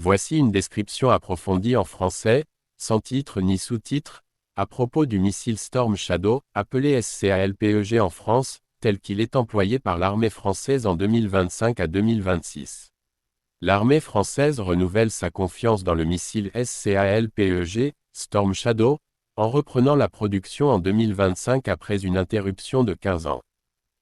Voici une description approfondie en français, sans titre ni sous-titre, à propos du missile Storm Shadow, appelé SCALPEG en France, tel qu'il est employé par l'armée française en 2025 à 2026. L'armée française renouvelle sa confiance dans le missile SCALPEG, Storm Shadow, en reprenant la production en 2025 après une interruption de 15 ans.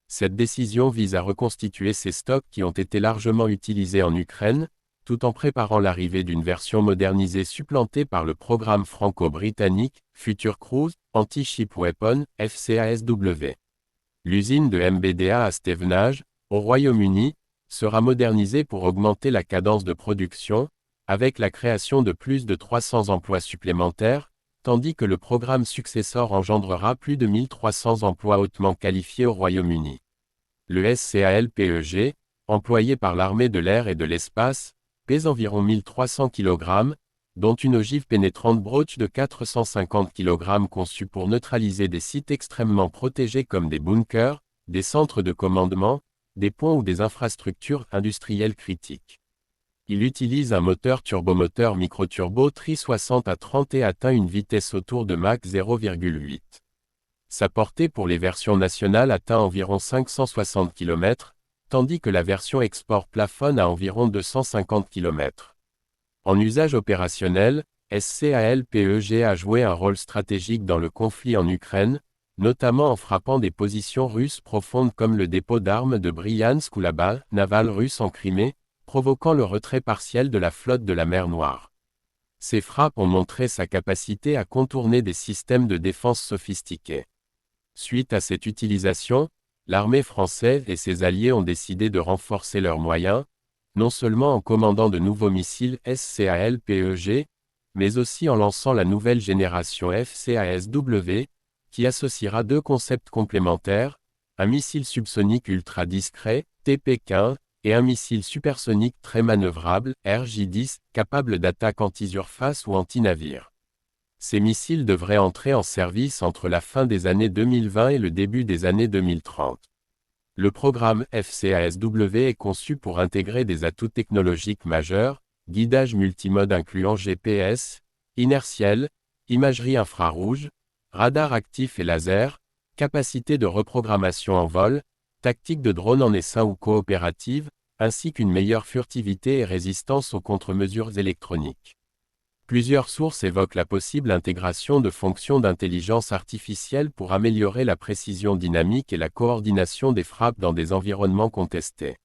Cette décision vise à reconstituer ces stocks qui ont été largement utilisés en Ukraine, tout en préparant l'arrivée d'une version modernisée supplantée par le programme franco-britannique, Future Cruise, Anti-Ship Weapon, FCASW. L'usine de MBDA à Stevenage, au Royaume-Uni, sera modernisée pour augmenter la cadence de production, avec la création de plus de 300 emplois supplémentaires, tandis que le programme successeur engendrera plus de 1300 emplois hautement qualifiés au Royaume-Uni. Le SCALPEG, employé par l'armée de l'air et de l'espace, pèse environ 1300 kg, dont une ogive pénétrante broach de 450 kg conçue pour neutraliser des sites extrêmement protégés comme des bunkers, des centres de commandement, des ponts ou des infrastructures industrielles critiques. Il utilise un moteur turbomoteur microturbo Tri-60 à 30 et atteint une vitesse autour de Mach 0,8. Sa portée pour les versions nationales atteint environ 560 km, tandis que la version export plafonne à environ 250 km. En usage opérationnel, SCALPEG a joué un rôle stratégique dans le conflit en Ukraine, notamment en frappant des positions russes profondes comme le dépôt d'armes de Bryansk ou la base navale russe en Crimée, provoquant le retrait partiel de la flotte de la mer Noire. Ces frappes ont montré sa capacité à contourner des systèmes de défense sophistiqués. Suite à cette utilisation, l'armée française et ses alliés ont décidé de renforcer leurs moyens, non seulement en commandant de nouveaux missiles SCALPEG, mais aussi en lançant la nouvelle génération FCASW, qui associera deux concepts complémentaires, un missile subsonique ultra discret, TP-15, et un missile supersonique très manœuvrable, RJ-10, capable d'attaque anti-surface ou anti-navire. Ces missiles devraient entrer en service entre la fin des années 2020 et le début des années 2030. Le programme FCASW est conçu pour intégrer des atouts technologiques majeurs, guidage multimode incluant GPS, inertiel, imagerie infrarouge, radar actif et laser, capacité de reprogrammation en vol, tactique de drone en essaim ou coopérative, ainsi qu'une meilleure furtivité et résistance aux contre-mesures électroniques. Plusieurs sources évoquent la possible intégration de fonctions d'intelligence artificielle pour améliorer la précision dynamique et la coordination des frappes dans des environnements contestés.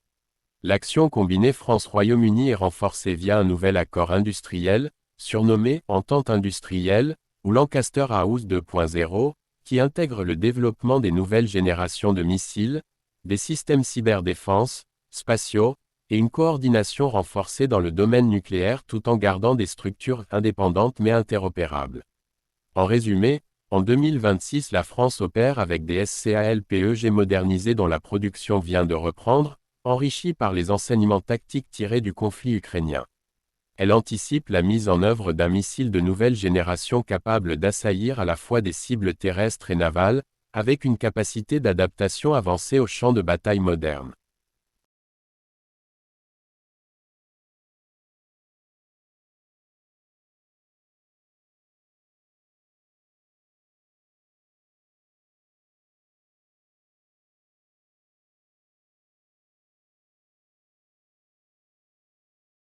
L'action combinée France-Royaume-Uni est renforcée via un nouvel accord industriel, surnommé Entente industrielle, ou Lancaster House 2.0, qui intègre le développement des nouvelles générations de missiles, des systèmes cyberdéfense, spatiaux, et une coordination renforcée dans le domaine nucléaire tout en gardant des structures indépendantes mais interopérables. En résumé, en 2026 la France opère avec des SCALPEG modernisés dont la production vient de reprendre, enrichis par les enseignements tactiques tirés du conflit ukrainien. Elle anticipe la mise en œuvre d'un missile de nouvelle génération capable d'assaillir à la fois des cibles terrestres et navales, avec une capacité d'adaptation avancée aux champs de bataille modernes.